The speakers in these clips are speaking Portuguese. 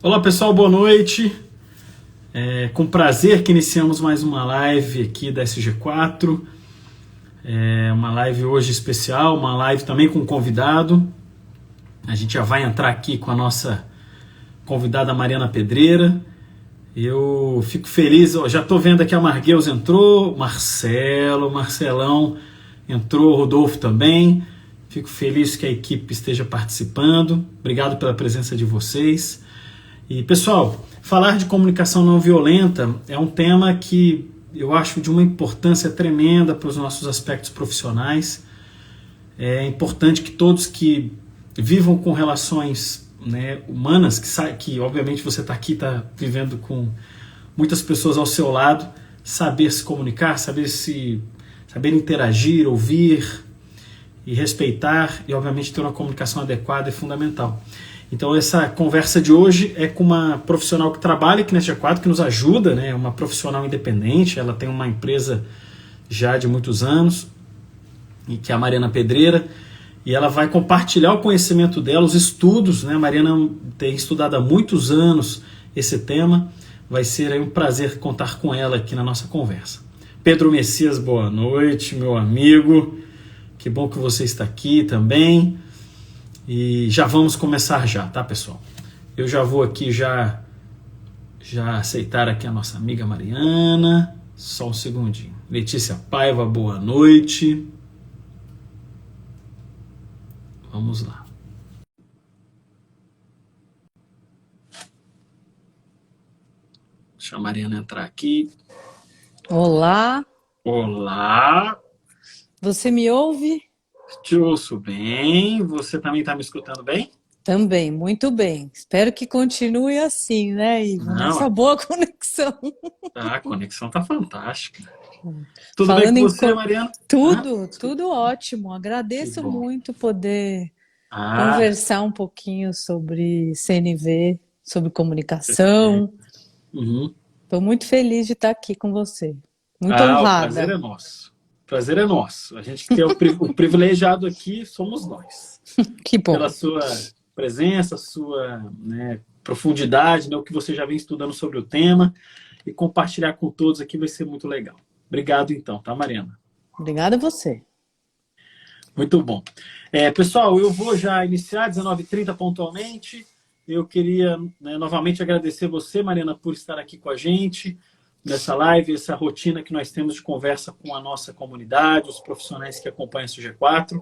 Olá pessoal, boa noite. Com prazer que iniciamos mais uma live aqui da SG4. Uma live hoje especial, uma live também com convidado. A gente já vai entrar aqui com a nossa convidada Mariana Pedreira. Eu fico feliz, já estou vendo aqui a Margueus entrou, Marcelão entrou, Rodolfo também. Fico feliz que a equipe esteja participando. Obrigado pela presença de vocês. E pessoal, falar de comunicação não violenta é um tema que eu acho de uma importância tremenda para os nossos aspectos profissionais. É importante que todos que vivam com relações, né, humanas, que obviamente você está aqui, está vivendo com muitas pessoas ao seu lado, saber se comunicar, saber interagir, ouvir e respeitar, e obviamente ter uma comunicação adequada é fundamental. Então essa conversa de hoje é com uma profissional que trabalha aqui na SG4, que nos ajuda, né? Uma profissional independente, ela tem uma empresa já de muitos anos, e que é a Mariana Pedreira, e ela vai compartilhar o conhecimento dela, os estudos, né? A Mariana tem estudado há muitos anos esse tema, vai ser aí um prazer contar com ela aqui na nossa conversa. Pedro Messias, boa noite, meu amigo, que bom que você está aqui também. E já vamos começar já, tá, pessoal? Eu já vou aqui já aceitar aqui a nossa amiga Mariana. Só um segundinho. Letícia Paiva, boa noite. Vamos lá. Deixa a Mariana entrar aqui. Olá. Olá. Você me ouve? Te ouço bem. Você também está me escutando bem? Também, muito bem. Espero que continue assim, né, Ivo? Nessa boa conexão. A conexão tá fantástica. Tudo Falando bem com em você, Mariana? tudo ótimo. Agradeço muito poder conversar um pouquinho sobre CNV, sobre comunicação. Estou muito feliz de estar aqui com você. Muito honrada. O prazer é nosso. O prazer é nosso. A gente que tem o privilegiado aqui somos nós. Que bom. Pela sua presença, sua, né, profundidade, né, o que você já vem estudando sobre o tema, e compartilhar com todos aqui vai ser muito legal. Obrigado então, tá, Mariana? Obrigada a você. Muito bom. Pessoal, eu vou já iniciar 19h30 pontualmente. Eu queria, né, novamente agradecer você, Mariana, por estar aqui com a gente nessa live, essa rotina que nós temos de conversa com a nossa comunidade, os profissionais que acompanham a SG4.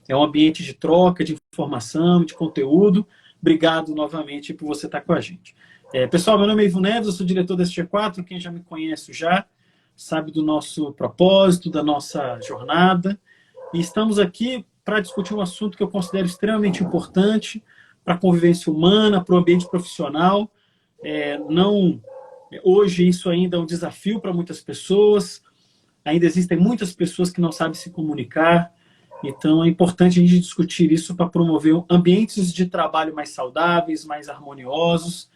É um ambiente de troca, de informação, de conteúdo. Obrigado novamente por você estar com a gente. Pessoal, meu nome é Ivo Neves, eu sou diretor da SG4. Quem já me conhece já sabe do nosso propósito, da nossa jornada. E estamos aqui para discutir um assunto que eu considero extremamente importante para a convivência humana, para o ambiente profissional. Hoje isso ainda é um desafio para muitas pessoas. Ainda existem muitas pessoas que não sabem se comunicar. Então é importante a gente discutir isso para promover ambientes de trabalho mais saudáveis, mais harmoniosos.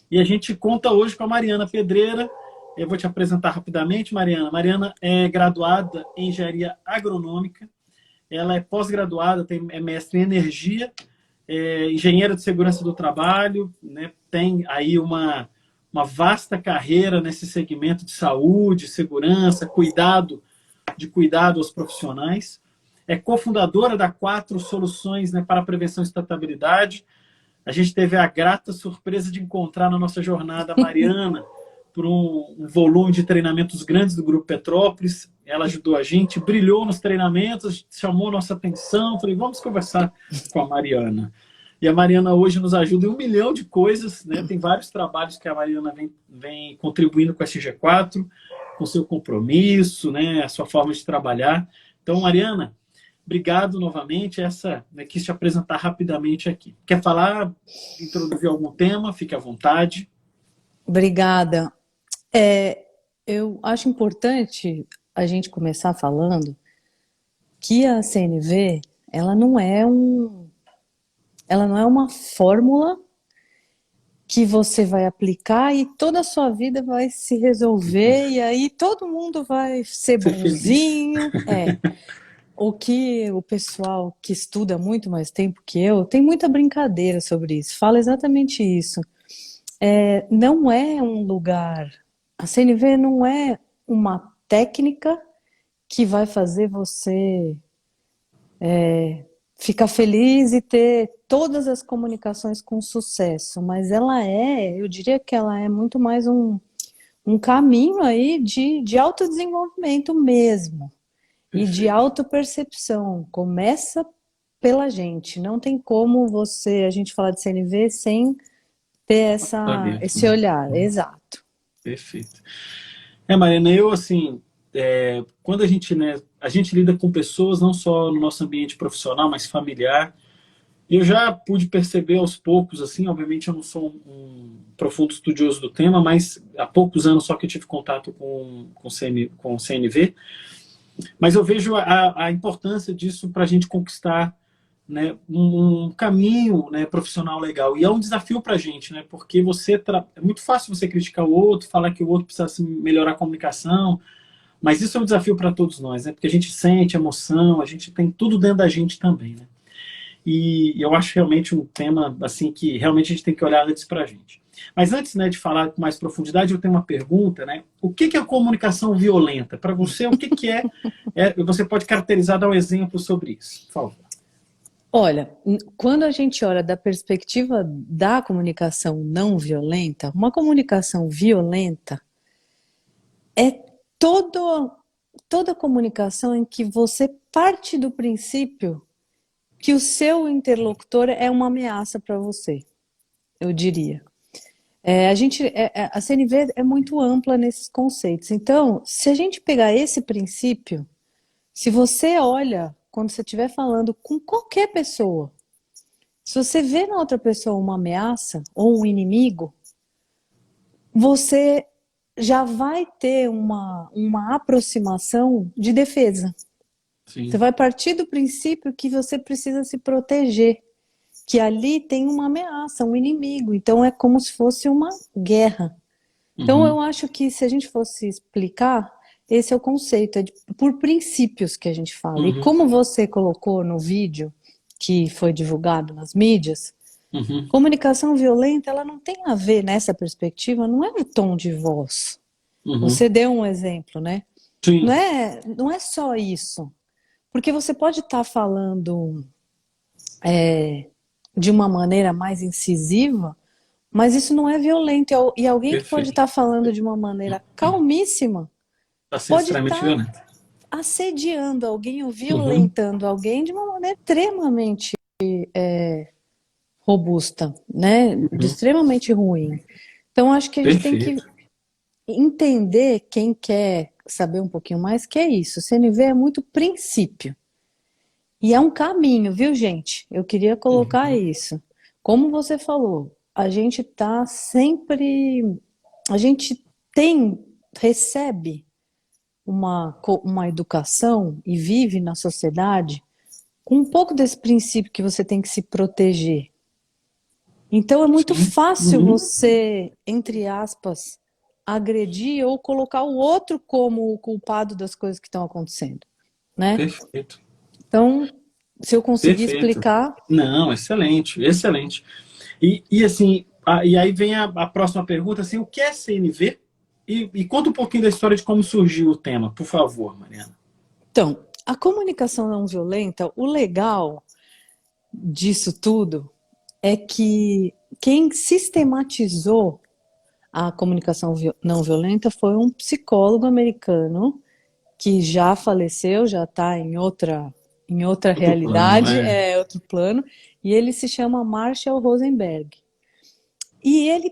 E a gente conta hoje com a Mariana Pedreira. Eu vou te apresentar rapidamente, Mariana. Mariana é graduada em Engenharia Agronômica. Ela é pós-graduada, é mestre em Energia, engenheira de Segurança do Trabalho, né? Tem aí uma vasta carreira nesse segmento de saúde, segurança, cuidado aos profissionais. É cofundadora da 4 Soluções, né, para a Prevenção e Sustentabilidade. A gente teve a grata surpresa de encontrar na nossa jornada a Mariana por um volume de treinamentos grandes do Grupo Petrópolis. Ela ajudou a gente, brilhou nos treinamentos, chamou nossa atenção. Falei, vamos conversar com a Mariana. E a Mariana hoje nos ajuda em 1 milhão de coisas, né? Tem vários trabalhos que a Mariana vem contribuindo com a SG4, com seu compromisso, né, a sua forma de trabalhar. Então, Mariana, obrigado novamente. Quis te apresentar rapidamente aqui. Quer falar, introduzir algum tema? Fique à vontade. Obrigada. Eu acho importante a gente começar falando que a CNV, ela não é uma fórmula que você vai aplicar e toda a sua vida vai se resolver e aí todo mundo vai ser bonzinho. O que o pessoal que estuda muito mais tempo que eu tem muita brincadeira sobre isso, fala exatamente isso. não é um lugar, a CNV não é uma técnica que vai fazer você ficar feliz e ter todas as comunicações com sucesso, mas eu diria que ela é muito mais um caminho aí de autodesenvolvimento mesmo. E de autopercepção. Começa pela gente. Não tem como a gente falar de CNV sem ter esse olhar. Exato. Perfeito. Mariana, eu assim, quando a gente lida com pessoas não só no nosso ambiente profissional, mas familiar, eu já pude perceber aos poucos, assim, obviamente eu não sou um profundo estudioso do tema, mas há poucos anos só que eu tive contato com o CNV, mas eu vejo a importância disso para a gente conquistar, né, um caminho, né, profissional legal. E é um desafio para a gente, né, porque é muito fácil você criticar o outro, falar que o outro precisa melhorar a comunicação, mas isso é um desafio para todos nós, né, porque a gente sente emoção, a gente tem tudo dentro da gente também. Né? E eu acho realmente um tema assim que realmente a gente tem que olhar antes para a gente. Mas antes, né, de falar com mais profundidade, eu tenho uma pergunta, né? O que é a comunicação violenta? Para você, o que é? Você pode caracterizar, dar um exemplo sobre isso, por favor. Olha, quando a gente olha da perspectiva da comunicação não violenta, uma comunicação violenta é toda comunicação em que você parte do princípio que o seu interlocutor é uma ameaça para você, eu diria. A CNV é muito ampla nesses conceitos. Então, se a gente pegar esse princípio, se você olha, quando você estiver falando com qualquer pessoa, se você vê na outra pessoa uma ameaça ou um inimigo, você já vai ter uma aproximação de defesa. Sim. Você vai partir do princípio que você precisa se proteger, que ali tem uma ameaça, um inimigo. Então é como se fosse uma guerra. Então eu acho que se a gente fosse explicar, esse é o conceito, por princípios que a gente fala. E como você colocou no vídeo que foi divulgado nas mídias, comunicação violenta, ela não tem a ver nessa perspectiva, não é o tom de voz. Você deu um exemplo, né? Sim. Não é só isso. Porque você pode estar falando de uma maneira mais incisiva, mas isso não é violento. E alguém Perfeito. Que pode estar falando de uma maneira calmíssima pode estar assediando alguém ou violentando alguém de uma maneira extremamente robusta, né? Extremamente ruim. Então, acho que a gente tem que entender, quem quer saber um pouquinho mais, que é isso. O CNV é muito princípio. E é um caminho, viu, gente? Eu queria colocar isso. Como você falou, a gente tá sempre... A gente recebe uma educação e vive na sociedade com um pouco desse princípio que você tem que se proteger. Então é muito fácil você, entre aspas, agredir ou colocar o outro como o culpado das coisas que estão acontecendo, né? Perfeito. Então, se eu conseguir explicar... Não, excelente, excelente. E assim, e aí vem a próxima pergunta, assim, o que é CNV? E conta um pouquinho da história de como surgiu o tema, por favor, Mariana. Então, a comunicação não violenta, o legal disso tudo é que quem sistematizou a comunicação não violenta foi um psicólogo americano que já faleceu, já está em outra realidade, plano, outro plano, e ele se chama Marshall Rosenberg. E ele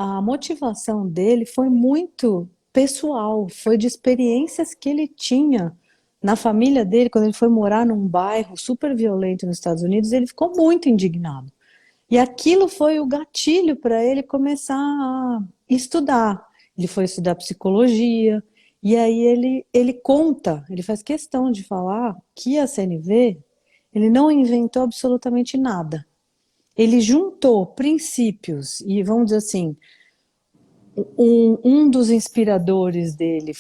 a motivação dele foi muito pessoal, foi de experiências que ele tinha na família dele, quando ele foi morar num bairro super violento nos Estados Unidos, ele ficou muito indignado. E aquilo foi o gatilho para ele começar a estudar. Ele foi estudar psicologia, e aí ele conta, ele faz questão de falar que a CNV, ele não inventou absolutamente nada. Ele juntou princípios, e vamos dizer assim, um dos inspiradores dele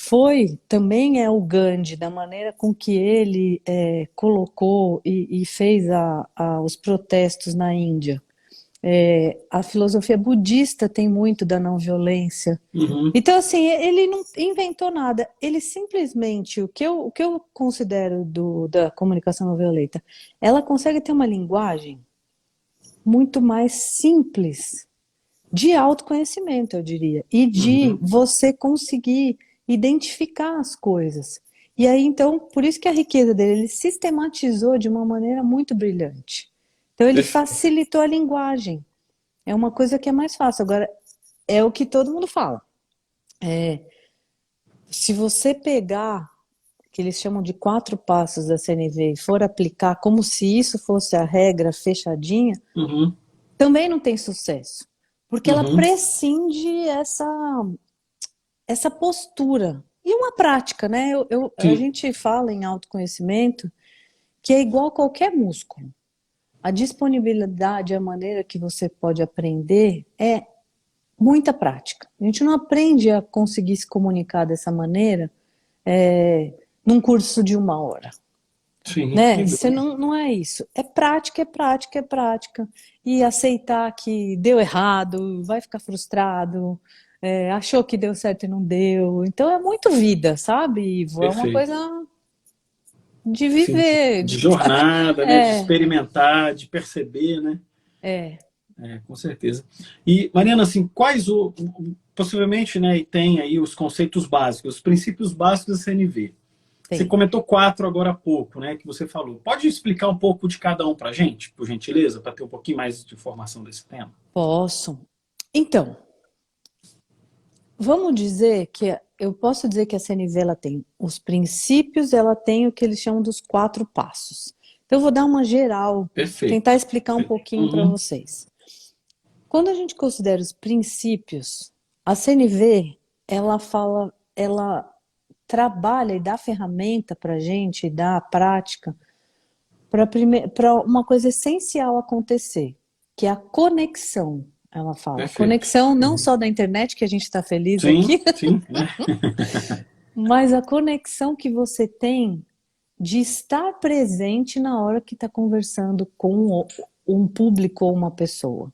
também é o Gandhi, da maneira com que ele colocou e fez os protestos na Índia. A filosofia budista tem muito da não violência. Uhum. Então, assim, ele não inventou nada. Ele simplesmente, o que eu considero da comunicação não violenta, ela consegue ter uma linguagem muito mais simples, de autoconhecimento, eu diria, e de você conseguir identificar as coisas. E aí, então, por isso que a riqueza dele, ele sistematizou de uma maneira muito brilhante. Então, ele facilitou a linguagem. É uma coisa que é mais fácil. Agora, é o que todo mundo fala. Se você pegar, que eles chamam de 4 passos da CNV, e for aplicar como se isso fosse a regra fechadinha, também não tem sucesso. Porque ela prescinde essa postura. E uma prática, né? A gente fala em autoconhecimento que é igual a qualquer músculo. A disponibilidade, a maneira que você pode aprender é muita prática. A gente não aprende a conseguir se comunicar dessa maneira num curso de 1 hora. Sim, Né? Você não é isso. É prática, é prática, é prática. E aceitar que deu errado, vai ficar frustrado, achou que deu certo e não deu. Então é muito vida, sabe, Ivo? É uma coisa de viver. Sim. De jornada, né? De experimentar, de perceber, né? Com certeza. E, Mariana, assim, possivelmente, né, e tem aí os conceitos básicos, os princípios básicos da CNV. Você comentou 4 agora há pouco, né, que você falou. Pode explicar um pouco de cada um para a gente, por gentileza, para ter um pouquinho mais de informação desse tema? Posso. Então, vamos dizer que eu posso dizer que a CNV ela tem os princípios, ela tem o que eles chamam dos 4 passos. Então, eu vou dar uma geral, tentar explicar um pouquinho para vocês. Quando a gente considera os princípios, a CNV ela trabalha e dá ferramenta para a gente, dá prática para uma coisa essencial acontecer, que é a conexão. Ela fala. Conexão não só da internet, que a gente está feliz aqui, mas a conexão que você tem de estar presente na hora que está conversando com um público ou uma pessoa.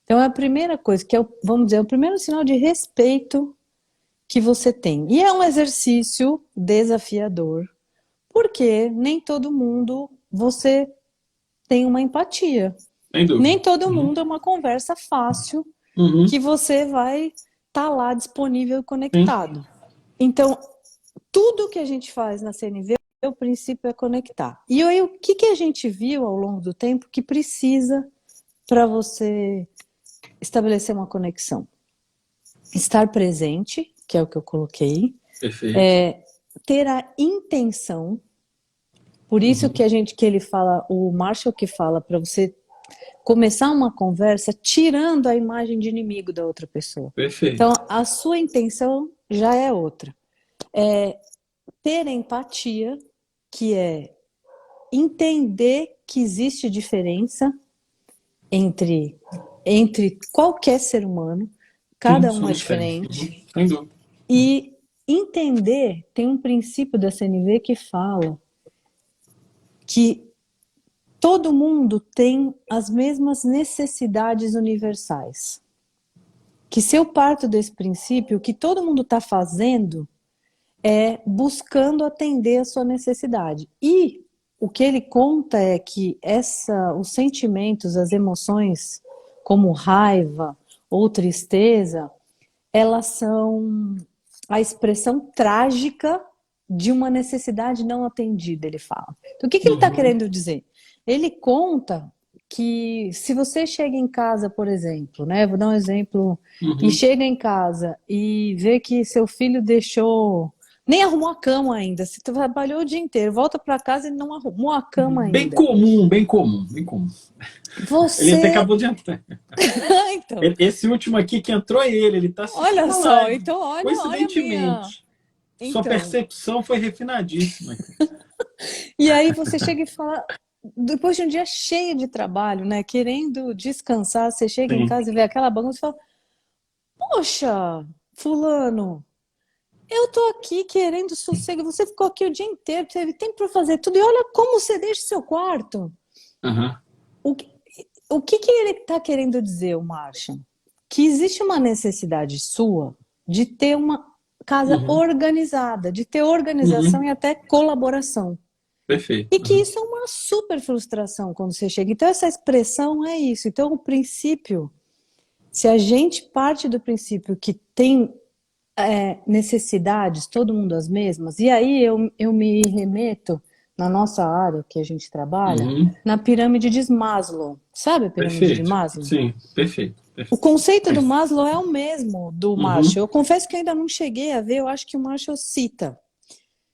Então, é a primeira coisa, que é, vamos dizer, o primeiro sinal de respeito que você tem. E é um exercício desafiador, porque nem todo mundo você tem uma empatia. Nem todo mundo é uma conversa fácil que você vai estar lá disponível e conectado. Então, tudo que a gente faz na CNV, o princípio é conectar. E aí, o que a gente viu ao longo do tempo que precisa para você estabelecer uma conexão? Estar presente, que é o que eu coloquei. Ter a intenção. Por isso que ele fala, o Marshall que fala para você começar uma conversa tirando a imagem de inimigo da outra pessoa. Então, a sua intenção já é outra. Ter empatia, que é entender que existe diferença entre qualquer ser humano, cada um é diferente. E entender, tem um princípio da CNV que fala que todo mundo tem as mesmas necessidades universais. Que se eu parto desse princípio, o que todo mundo está fazendo é buscando atender a sua necessidade. E o que ele conta é que os sentimentos, as emoções, como raiva ou tristeza, elas são a expressão trágica de uma necessidade não atendida, ele fala. Então, o que ele está querendo dizer? Ele conta que se você chega em casa, por exemplo, né? Vou dar um exemplo, e chega em casa e vê que seu filho nem arrumou a cama ainda. Você trabalhou o dia inteiro, volta para casa e não arrumou a cama ainda. Bem comum. Ele até acabou de entrar. Então, esse último aqui que entrou é ele tá assistindo. Olha só, então olha. Coincidentemente. Sua percepção foi refinadíssima. E aí você chega e fala, depois de um dia cheio de trabalho, né, querendo descansar, você chega em casa e vê aquela bagunça e fala, poxa, fulano, eu tô aqui querendo sossego, você ficou aqui o dia inteiro, teve tempo para fazer tudo, e olha como você deixa o seu quarto. o que que ele está querendo dizer, o Marshall? Que existe uma necessidade sua de ter uma casa organizada, de ter organização e até colaboração. Perfeito. E que isso é uma super frustração quando você chega. Então, essa expressão é isso. Então, o princípio, se a gente parte do princípio que tem necessidades, todo mundo as mesmas, e aí eu me remeto na nossa área que a gente trabalha, na pirâmide de Maslow. Sabe a pirâmide de Maslow? Sim, perfeito. O conceito do Maslow é o mesmo do Marshall. Eu confesso que ainda não cheguei a ver, eu acho que o Marshall cita.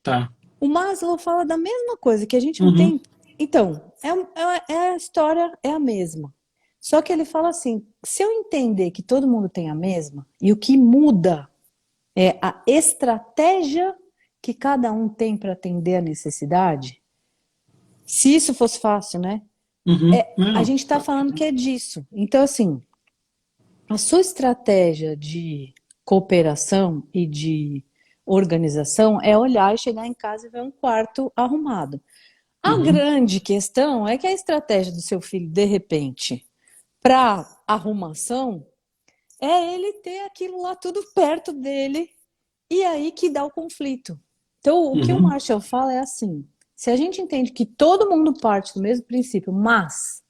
Tá. O Maslow fala da mesma coisa, que a gente não tem... Então, a história é a mesma. Só que ele fala assim, se eu entender que todo mundo tem a mesma, e o que muda é a estratégia que cada um tem para atender a necessidade, se isso fosse fácil, né? A gente está falando que é disso. Então, assim, a sua estratégia de cooperação e de organização é olhar e chegar em casa e ver um quarto arrumado. A grande questão é que a estratégia do seu filho, de repente, para arrumação, é ele ter aquilo lá tudo perto dele e aí que dá o conflito. Então, o que o Marshall fala é assim, se a gente entende que todo mundo parte do mesmo princípio, mas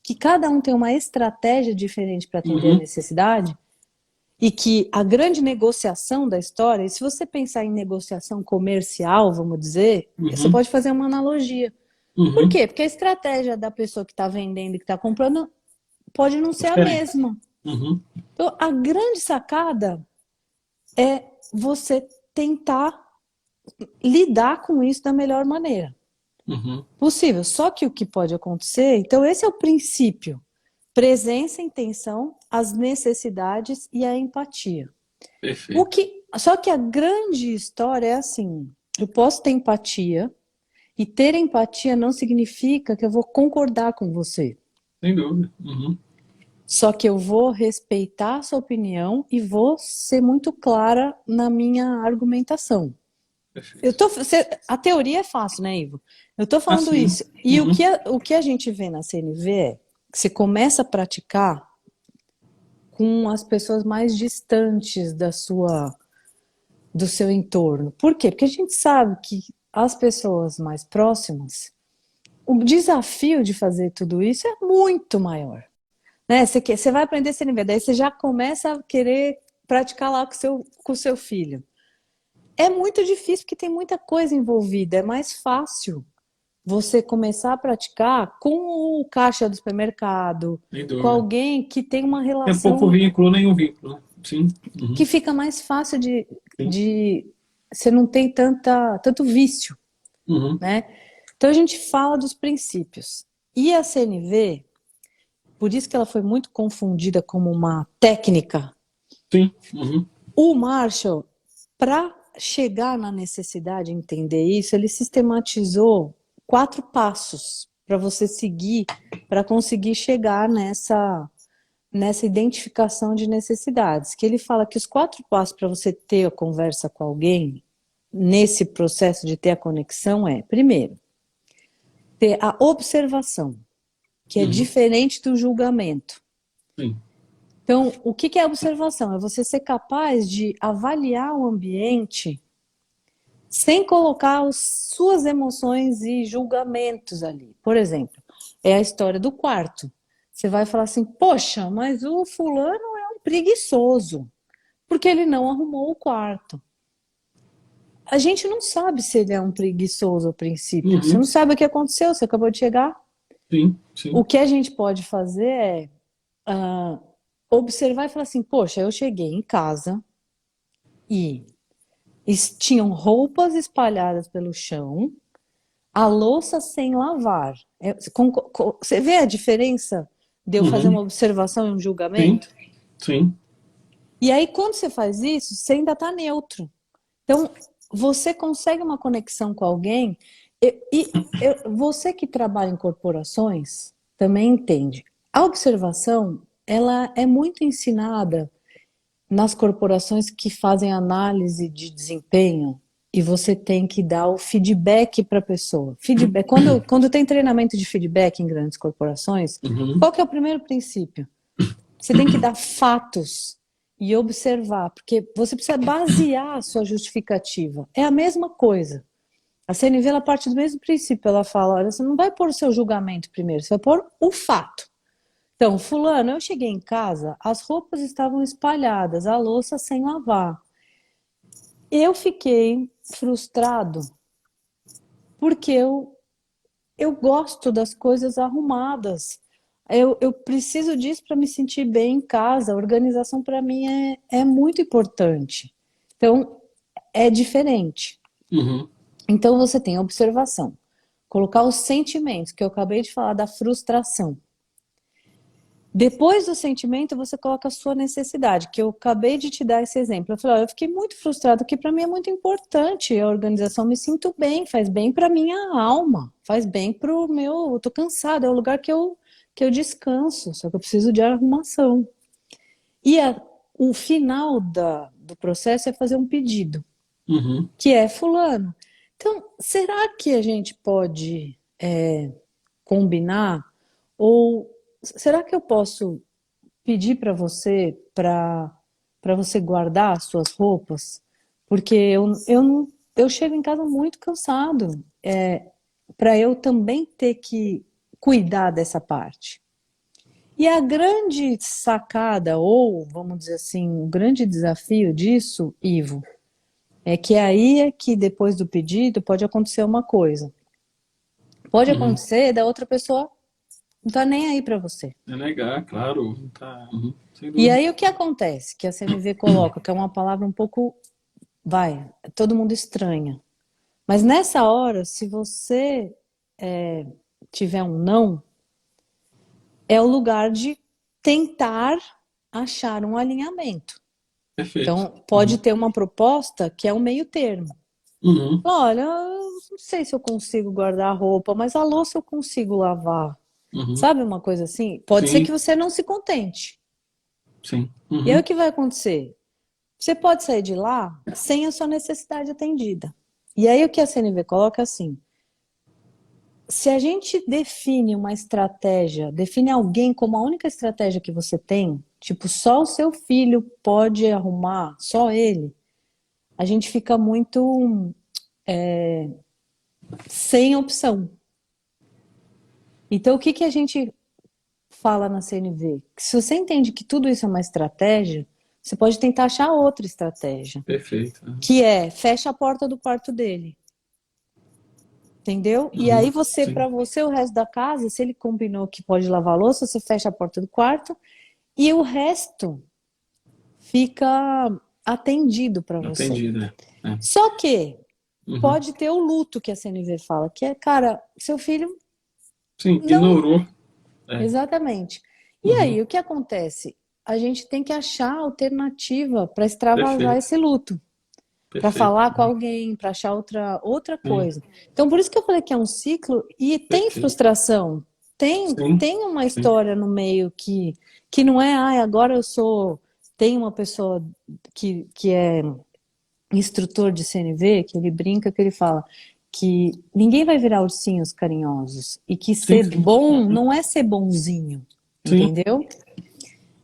que cada um tem uma estratégia diferente para atender a necessidade, e que a grande negociação da história, e se você pensar em negociação comercial, vamos dizer, você pode fazer uma analogia. Por quê? Porque a estratégia da pessoa que está vendendo e que está comprando pode não ser a mesma. Então, a grande sacada é você tentar lidar com isso da melhor maneira possível. Só que o que pode acontecer, então esse é o princípio. Presença, intenção, as necessidades e a empatia. Perfeito. Só que a grande história é assim, eu posso ter empatia, e ter empatia não significa que eu vou concordar com você. Sem dúvida. Só que eu vou respeitar a sua opinião e vou ser muito clara na minha argumentação. A teoria é fácil, né, Ivo? Eu estou falando isso. E o que a gente vê na CNV é que você começa a praticar com as pessoas mais distantes do seu entorno. Por quê? Porque a gente sabe que as pessoas mais próximas, o desafio de fazer tudo isso é muito maior. Né? Você vai aprender CNV, daí você já começa a querer praticar lá com o seu filho. É muito difícil porque tem muita coisa envolvida. É mais fácil você começar a praticar com o caixa do supermercado, com alguém que tem uma relação... É pouco vínculo, nenhum vínculo. Sim. Que fica mais fácil de... Você não tem tanto vício. Né? Então a gente fala dos princípios. E a CNV, por isso que ela foi muito confundida como uma técnica. Sim. O Marshall, para chegar na necessidade de entender isso, ele sistematizou 4 passos para você seguir, para conseguir chegar nessa identificação de necessidades. Que ele fala que os 4 passos para você ter a conversa com alguém, nesse processo de ter a conexão primeiro, ter a observação, que é diferente do julgamento. Sim. Então, o que é a observação? É você ser capaz de avaliar o ambiente sem colocar as suas emoções e julgamentos ali. Por exemplo, é a história do quarto. Você vai falar assim, poxa, mas o fulano é um preguiçoso, porque ele não arrumou o quarto. A gente não sabe se ele é um preguiçoso ao princípio. Você não sabe o que aconteceu, você acabou de chegar. Sim. O que a gente pode fazer é observar e falar assim, poxa, eu cheguei em casa e tinham roupas espalhadas pelo chão, a louça sem lavar. Você vê a diferença de eu fazer uma observação e um julgamento? Sim. E aí, quando você faz isso, você ainda está neutro. Então, você consegue uma conexão com alguém você que trabalha em corporações também entende. A observação, ela é muito ensinada nas corporações que fazem análise de desempenho, e você tem que dar o feedback para a pessoa. Feedback. Quando tem treinamento de feedback em grandes corporações, qual que é o primeiro princípio? Você tem que dar fatos e observar, porque você precisa basear a sua justificativa. É a mesma coisa. A CNV, ela parte do mesmo princípio. Ela fala, olha, você não vai pôr o seu julgamento primeiro, você vai pôr o fato. Então, fulano, eu cheguei em casa, as roupas estavam espalhadas, a louça sem lavar. Eu fiquei frustrado, porque eu gosto das coisas arrumadas. Eu preciso disso para me sentir bem em casa. A organização para mim é muito importante. Então, é diferente. Então, você tem a observação. Colocar os sentimentos, que eu acabei de falar da frustração. Depois do sentimento, você coloca a sua necessidade, que eu acabei de te dar esse exemplo. Eu falei, olha, eu fiquei muito frustrado, porque para mim é muito importante a organização, me sinto bem, faz bem para minha alma, faz bem para o meu... Eu tô cansada, é o lugar que eu descanso, só que eu preciso de arrumação. E o final do processo é fazer um pedido, que é fulano. Então, será que a gente pode combinar? Ou será que eu posso pedir para você guardar as suas roupas? Porque eu chego em casa muito cansado, para eu também ter que cuidar dessa parte. E a grande sacada, ou vamos dizer assim, o grande desafio disso, Ivo, é que aí é que depois do pedido pode acontecer uma coisa. Pode acontecer da outra pessoa não tá nem aí para você. É negar, claro. Tá, e aí o que acontece? Que a CNV coloca, que é uma palavra um pouco, todo mundo estranha. Mas nessa hora, se você tiver um não, é o lugar de tentar achar um alinhamento. Perfeito. Então, pode ter uma proposta que é um meio termo. Olha, eu não sei se eu consigo guardar a roupa, mas a louça eu consigo lavar. Sabe uma coisa assim? Pode ser que você não se contente. Sim. E aí o que vai acontecer? Você pode sair de lá sem a sua necessidade atendida. E aí o que a CNV coloca é assim, se a gente define uma estratégia, define alguém como a única estratégia que você tem, tipo, só o seu filho pode arrumar, só ele, a gente fica muito sem opção. Então, o que a gente fala na CNV? Que se você entende que tudo isso é uma estratégia, você pode tentar achar outra estratégia. Perfeito. Que fecha a porta do quarto dele. Entendeu? E aí para você, o resto da casa, se ele combinou que pode lavar a louça, você fecha a porta do quarto e o resto fica atendido para você. Atendido, Só que pode ter o luto que a CNV fala, que é, cara, seu filho... Sim, ignorou. Exatamente. E aí, o que acontece? A gente tem que achar alternativa para extravasar esse luto. Para falar com alguém, para achar outra coisa. Então, por isso que eu falei que é um ciclo e tem frustração. Tem uma história no meio que não é, agora eu sou... Tem uma pessoa que é instrutor de CNV, que ele brinca, que ele fala que ninguém vai virar ursinhos carinhosos e que ser bom não é ser bonzinho, entendeu?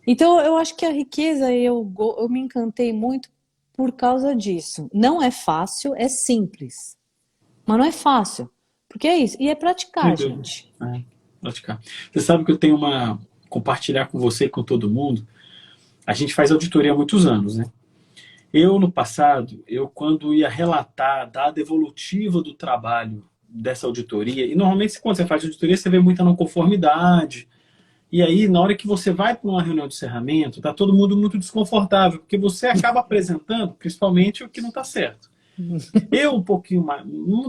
Então, eu acho que a riqueza, eu me encantei muito por causa disso. Não é fácil, é simples. Mas não é fácil. Porque é isso. E é praticar, gente. Praticar. Você sabe que eu tenho compartilhar com você e com todo mundo. A gente faz auditoria há muitos anos, né? Eu, no passado, quando ia relatar da devolutiva do trabalho dessa auditoria, e normalmente quando você faz auditoria, você vê muita não conformidade. E aí, na hora que você vai para uma reunião de encerramento, tá todo mundo muito desconfortável, porque você acaba apresentando, principalmente, o que não está certo. Eu, um pouquinho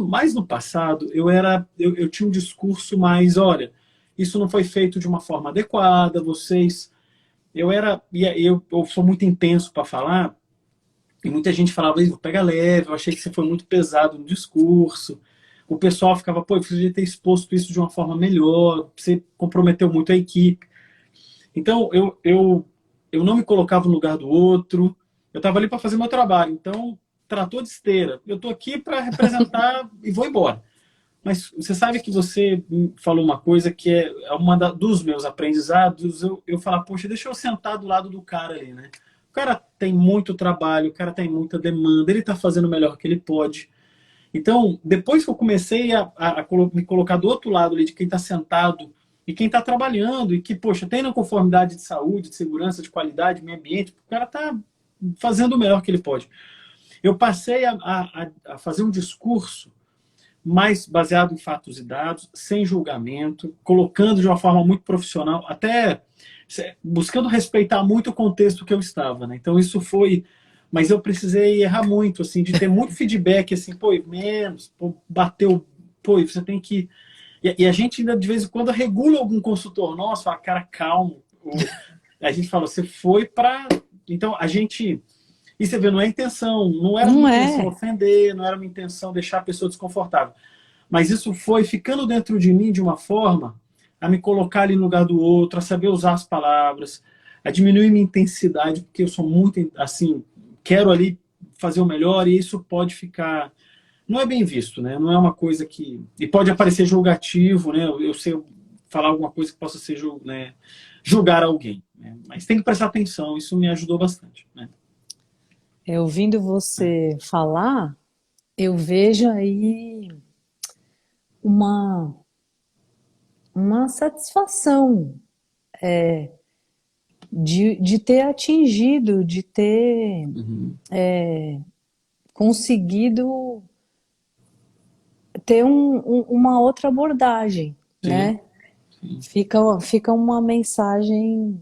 mais no passado, eu tinha um discurso mais, olha, isso não foi feito de uma forma adequada, vocês... Eu sou muito intenso para falar, e muita gente falava, pega leve, eu achei que você foi muito pesado no discurso. O pessoal ficava, você podia ter exposto isso de uma forma melhor, você comprometeu muito a equipe. Então, eu não me colocava no lugar do outro, eu estava ali para fazer meu trabalho. Então, trator de esteira. Eu estou aqui para representar e vou embora. Mas você sabe que você falou uma coisa que é dos meus aprendizados, eu falar, poxa, deixa eu sentar do lado do cara ali, né? O cara tem muito trabalho, o cara tem muita demanda, ele está fazendo o melhor que ele pode. Então, depois que eu comecei me colocar do outro lado ali, de quem está sentado e quem está trabalhando, e que, poxa, tem na conformidade de saúde, de segurança, de qualidade, meio ambiente, o cara está fazendo o melhor que ele pode. Eu passei a fazer um discurso mais baseado em fatos e dados, sem julgamento, colocando de uma forma muito profissional, até buscando respeitar muito o contexto que eu estava, né? Então isso foi... Mas eu precisei errar muito, assim, de ter muito feedback, assim, pô, menos, pô, bateu, pô, você tem que... E a gente ainda, de vez em quando, regula algum consultor nosso, fala, cara, calmo. A gente fala, você foi para... Então, a gente... E você vê, não é intenção, não era uma intenção ofender, não era uma intenção deixar a pessoa desconfortável. Mas isso foi ficando dentro de mim de uma forma a me colocar ali no lugar do outro, a saber usar as palavras, a diminuir minha intensidade, porque eu sou muito, assim, quero ali fazer o melhor e isso pode ficar... Não é bem visto, né? Não é uma coisa que... E pode aparecer julgativo, né? Eu sei falar alguma coisa que possa ser né? Julgar alguém. Né? Mas tem que prestar atenção, isso me ajudou bastante, né? Ouvindo você falar, eu vejo aí uma satisfação de ter atingido, de ter conseguido ter uma outra abordagem, sim, né? Sim. Fica uma mensagem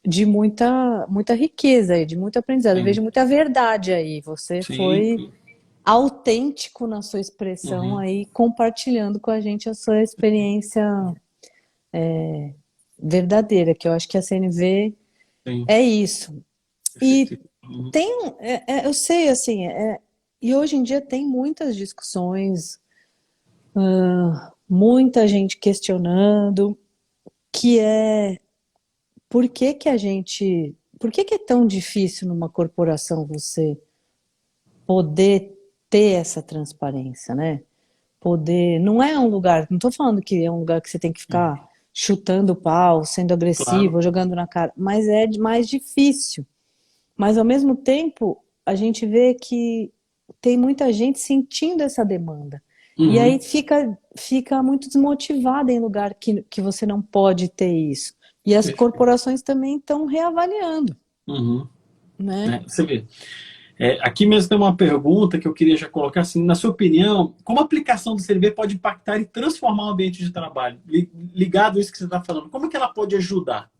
de muita riqueza, de muito aprendizado. Sim. Eu vejo muita verdade aí. Você sim. Foi autêntico na sua expressão aí, compartilhando com a gente a sua experiência verdadeira, que eu acho que a CNV sim. É isso. E tem, eu sei, assim, e hoje em dia tem muitas discussões, muita gente questionando, que por que é tão difícil numa corporação você poder ter essa transparência, né? Não é um lugar, não estou falando que é um lugar que você tem que ficar chutando o pau, sendo agressivo, claro, jogando na cara, mas é mais difícil. Mas ao mesmo tempo, a gente vê que tem muita gente sentindo essa demanda. E aí fica muito desmotivada em lugar que você não pode ter isso. E as corporações também estão reavaliando. Né? Você vê. Aqui mesmo tem uma pergunta que eu queria já colocar assim, na sua opinião, como a aplicação do CNV pode impactar e transformar o ambiente de trabalho? Ligado a isso que você está falando, como que ela pode ajudar?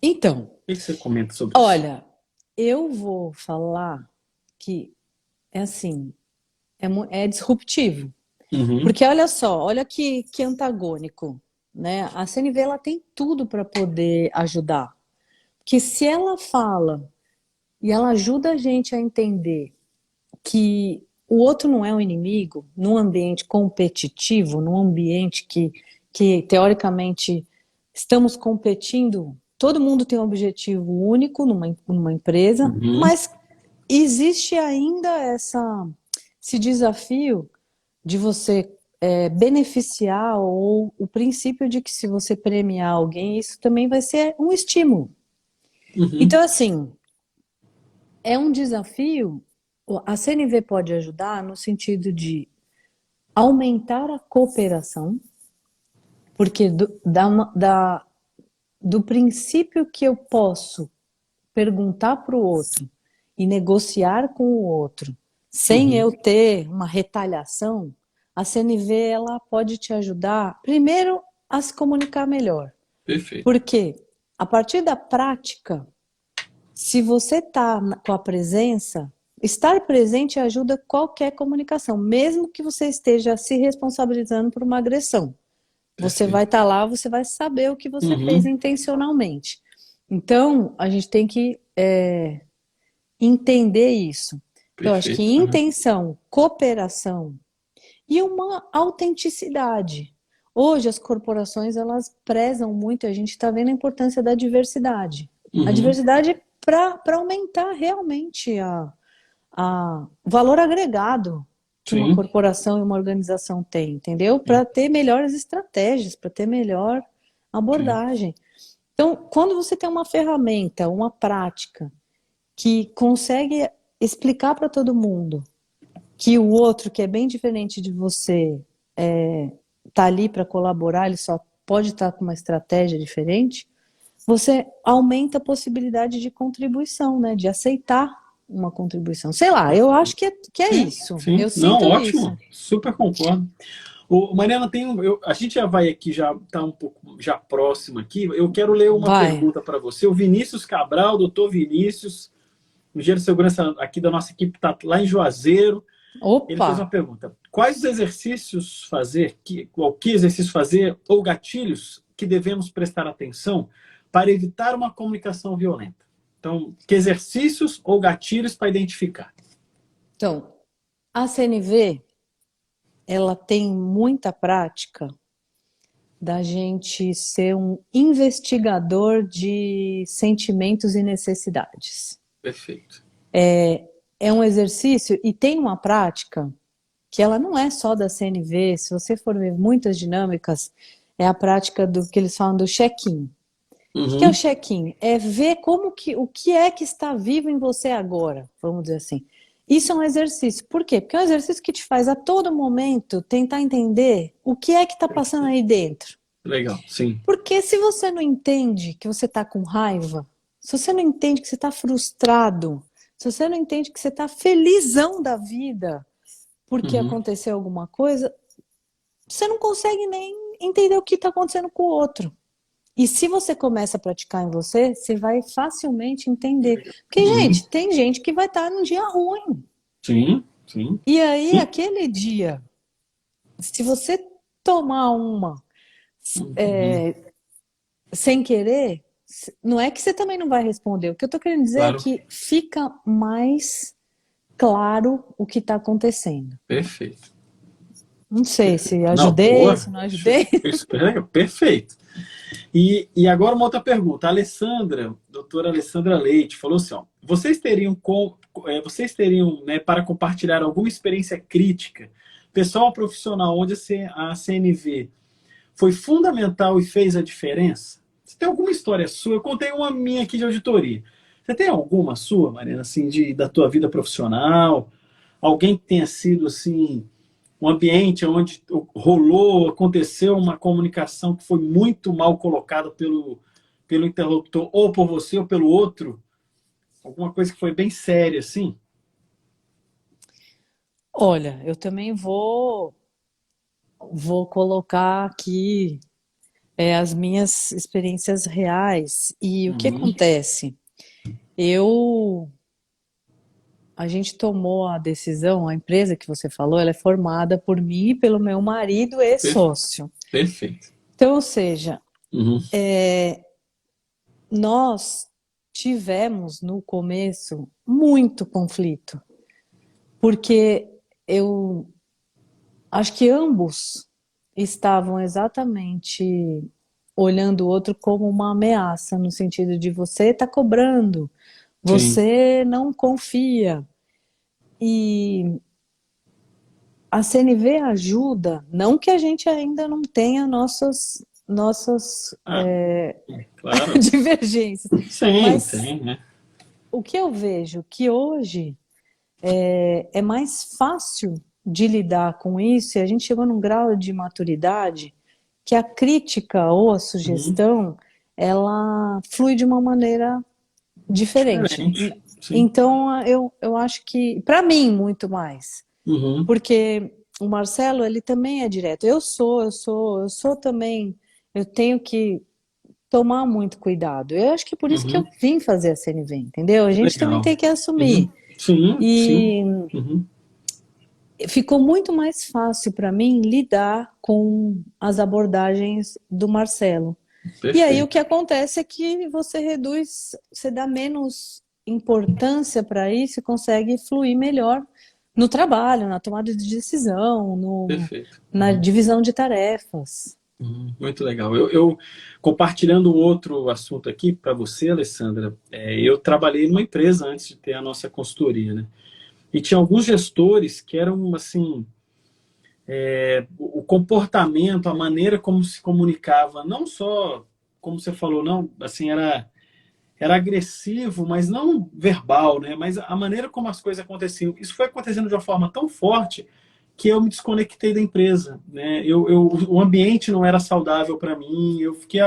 Então, o que você comenta sobre isso? Olha, eu vou falar que assim, é disruptivo. Porque olha só, olha que antagônico, né? A CNV ela tem tudo para poder ajudar. Porque se ela fala e ela ajuda a gente a entender que o outro não é um inimigo, num ambiente competitivo, num ambiente que teoricamente estamos competindo, todo mundo tem um objetivo único numa empresa, mas existe ainda esse desafio de você beneficiar, ou o princípio de que se você premiar alguém, isso também vai ser um estímulo. Então, assim, é um desafio. A CNV pode ajudar no sentido de aumentar a cooperação, porque do princípio que eu posso perguntar para o outro e negociar com o outro, sem eu ter uma retaliação, a CNV ela pode te ajudar, primeiro, a se comunicar melhor. Perfeito. Porque a partir da prática, se você está com a presença, estar presente ajuda qualquer comunicação, mesmo que você esteja se responsabilizando por uma agressão. Você vai estar lá, você vai saber o que você fez intencionalmente. Então, a gente tem que entender isso. Eu acho que intenção, cooperação e uma autenticidade. Hoje as corporações elas prezam muito, a gente está vendo a importância da diversidade. A diversidade para aumentar realmente o valor agregado que uma corporação e uma organização tem, entendeu? Para ter melhores estratégias, para ter melhor abordagem. Então, quando você tem uma ferramenta, uma prática que consegue explicar para todo mundo que o outro, que é bem diferente de você, tá ali para colaborar, ele só pode estar com uma estratégia diferente, você aumenta a possibilidade de contribuição, né? De aceitar uma contribuição. Sei lá, eu acho que é isso. Sim. Eu sinto ótimo, isso. Super concordo. Mariana, a gente já vai aqui, já está um pouco já próximo aqui. Eu quero ler uma pergunta para você. O Vinícius Cabral, doutor Vinícius, engenheiro de segurança aqui da nossa equipe, está lá em Juazeiro. Opa. Ele fez uma pergunta. Quais os exercícios fazer, que exercício fazer, ou gatilhos que devemos prestar atenção para evitar uma comunicação violenta? Então, que exercícios ou gatilhos para identificar? Então, a CNV, ela tem muita prática da gente ser um investigador de sentimentos e necessidades. Perfeito. É um exercício e tem uma prática que ela não é só da CNV, se você for ver muitas dinâmicas, é a prática do que eles falam do check-in. O que é o check-in? É ver o que é que está vivo em você agora, vamos dizer assim. Isso é um exercício. Por quê? Porque é um exercício que te faz a todo momento tentar entender o que é que está passando aí dentro. Legal, sim. Porque se você não entende que você está com raiva, se você não entende que você está frustrado, se você não entende que você está felizão da vida porque aconteceu alguma coisa, você não consegue nem entender o que está acontecendo com o outro. E se você começa a praticar em você, você vai facilmente entender. Porque, gente, tem gente que vai estar num dia ruim. Sim. E aí, aquele dia, se você tomar uma sem querer, não é que você também não vai responder. O que eu estou querendo dizer é que fica mais claro o que está acontecendo. Perfeito. Não sei se ajudei, se não ajudei. Perfeito. E agora uma outra pergunta. A doutora Alessandra Leite, falou assim, ó, vocês teriam, né, para compartilhar alguma experiência crítica, pessoal ou profissional, onde a CNV foi fundamental e fez a diferença? Você tem alguma história sua? Eu contei uma minha aqui de auditoria. Você tem alguma sua, Mariana, assim, da tua vida profissional? Alguém que tenha sido, assim, um ambiente onde aconteceu uma comunicação que foi muito mal colocada pelo interlocutor, ou por você ou pelo outro? Alguma coisa que foi bem séria, assim? Olha, eu também vou colocar aqui as minhas experiências reais. E o que acontece? A gente tomou a decisão, a empresa que você falou, ela é formada por mim e pelo meu marido e sócio. Perfeito. Então, ou seja, nós tivemos no começo muito conflito, porque eu acho que ambos estavam exatamente olhando o outro como uma ameaça, no sentido de você está cobrando, você não confia. E a CNV ajuda, não que a gente ainda não tenha nossas claro. divergências. Mas Tem, né? o que eu vejo que hoje é mais fácil de lidar com isso, e a gente chegou num grau de maturidade que a crítica ou a sugestão ela flui de uma maneira diferente. Então, eu acho que, para mim, muito mais. Porque o Marcelo, ele também é direto. Eu sou também, eu tenho que tomar muito cuidado. Eu acho que por isso que eu vim fazer a CNV, entendeu? A gente também tem que assumir. Ficou muito mais fácil para mim lidar com as abordagens do Marcelo. Perfeito. E aí o que acontece é que você reduz, você dá menos importância para isso e consegue fluir melhor no trabalho, na tomada de decisão, na divisão de tarefas. Muito legal. Eu compartilhando um outro assunto aqui para você, Alessandra, eu trabalhei numa empresa antes de ter a nossa consultoria, né? E tinha alguns gestores que eram, assim, o comportamento, a maneira como se comunicava, não só, como você falou, não, assim, era agressivo, mas não verbal, né? Mas a maneira como as coisas aconteciam. Isso foi acontecendo de uma forma tão forte que eu me desconectei da empresa, né? O ambiente não era saudável para mim, eu fiquei,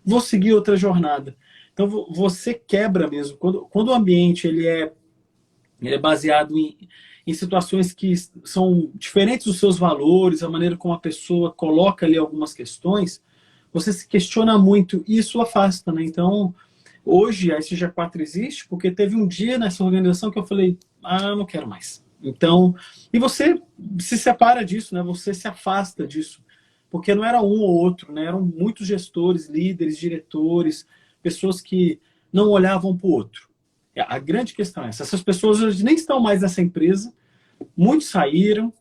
vou seguir outra jornada. Então você quebra mesmo. Quando o ambiente ele é baseado em situações que são diferentes dos seus valores, a maneira como a pessoa coloca ali algumas questões, você se questiona muito e isso afasta, né? Então, hoje a SG4 existe porque teve um dia nessa organização que eu falei, não quero mais. Então, e você se separa disso, né? Você se afasta disso, porque não era um ou outro, né? Eram muitos gestores, líderes, diretores, pessoas que não olhavam para o outro. A grande questão é essa. Essas pessoas hoje nem estão mais nessa empresa, muitos saíram,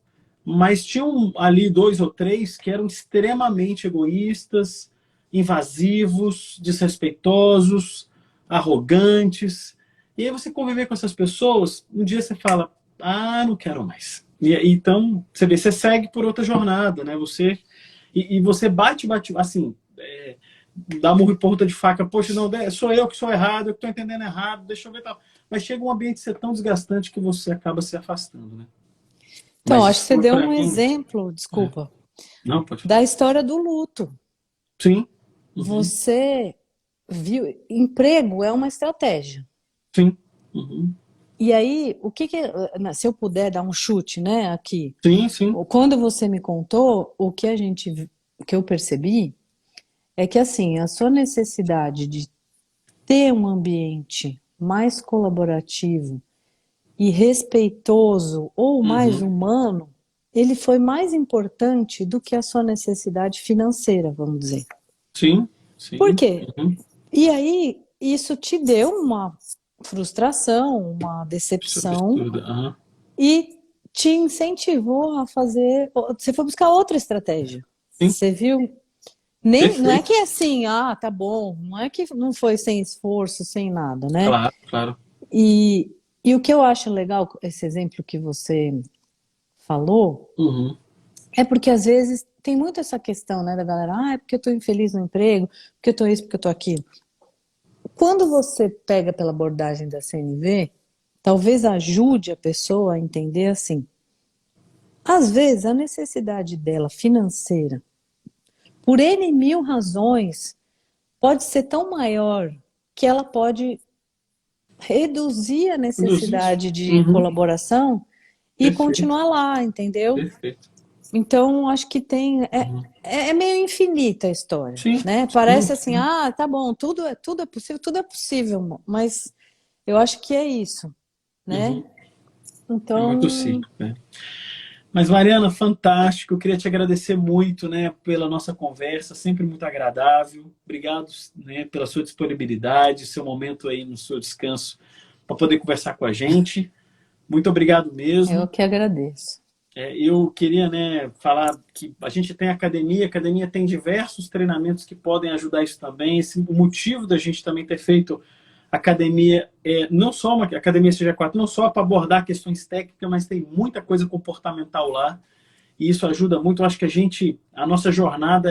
mas tinham ali 2 ou 3 que eram extremamente egoístas, invasivos, desrespeitosos, arrogantes. E aí você conviver com essas pessoas, um dia você fala, não quero mais. E então, você vê, você segue por outra jornada, né? E você bate, assim, dá murro e ponta de faca, poxa, não, sou eu que sou errado, eu que estou entendendo errado, deixa eu ver tal. Mas chega um ambiente ser tão desgastante que você acaba se afastando, né? Então, Mas acho que você deu um exemplo, desculpa, Não, pode falar. da história do luto. Sim. Uhum. Você viu, emprego é uma estratégia. Sim. Uhum. E aí, se eu puder dar um chute, né, aqui. Sim, sim. Quando você me contou, o que eu percebi é que, assim, a sua necessidade de ter um ambiente mais colaborativo e respeitoso ou mais humano, ele foi mais importante do que a sua necessidade financeira, vamos dizer. Sim, sim. Por quê? E aí, isso te deu uma frustração, uma decepção e te incentivou a fazer. Você foi buscar outra estratégia. Sim. Você viu? Não é que é assim, tá bom. Não é que não foi sem esforço, sem nada, né? Claro, claro. E o que eu acho legal, esse exemplo que você falou, é porque às vezes tem muito essa questão, né, da galera, é porque eu tô infeliz no emprego, porque eu tô isso, porque eu tô aquilo. Quando você pega pela abordagem da CNV, talvez ajude a pessoa a entender assim. Às vezes, a necessidade dela financeira, por N mil razões, pode ser tão maior que ela pode reduzir a necessidade de colaboração e continuar lá, entendeu? Perfeito. Então, acho que é meio infinita a história, sim, né? Parece assim, tá bom, tudo é possível, mas eu acho que é isso, né? Então... É muito simples, né? Mas, Mariana, fantástico. Eu queria te agradecer muito, né, pela nossa conversa, sempre muito agradável. Obrigado, né, pela sua disponibilidade, seu momento aí no seu descanso para poder conversar com a gente. Muito obrigado mesmo. Eu que agradeço. Eu queria, né, falar que a gente tem a academia tem diversos treinamentos que podem ajudar isso também. O motivo da gente também ter feito academia não só uma academia SG4, não só para abordar questões técnicas, mas tem muita coisa comportamental lá e isso ajuda muito. Eu acho que a nossa jornada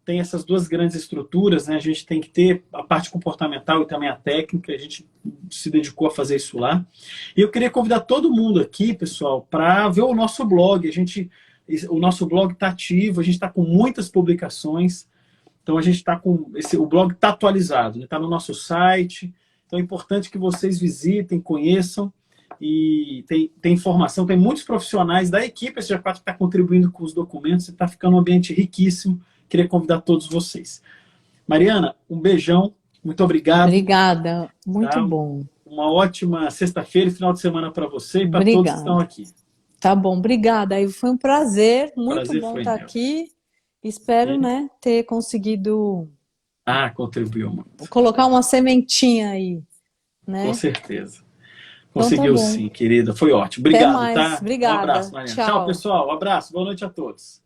tem essas duas grandes estruturas, né? A gente tem que ter a parte comportamental e também a técnica. A gente se dedicou a fazer isso lá. E eu queria convidar todo mundo aqui, pessoal, para ver o nosso blog. O nosso blog está ativo, a gente está com muitas publicações. Então a gente está com o blog está atualizado, está no nosso site. Então é importante que vocês visitem, conheçam e tem informação. Tem muitos profissionais da equipe SG4 que está contribuindo com os documentos e está ficando um ambiente riquíssimo. Queria convidar todos vocês. Mariana, um beijão, muito obrigado. Obrigada, muito bom. Uma ótima sexta-feira e final de semana para você e para todos que estão aqui. Tá bom, obrigada. Foi um prazer, muito bom estar aqui. Espero, né, ter conseguido contribuiu muito. Colocar uma sementinha aí, né? Com certeza. Conseguiu sim, querida. Foi ótimo. Obrigado, Até mais. tá? Obrigada. Um abraço, Mariana. Tchau, pessoal. Um abraço. Boa noite a todos.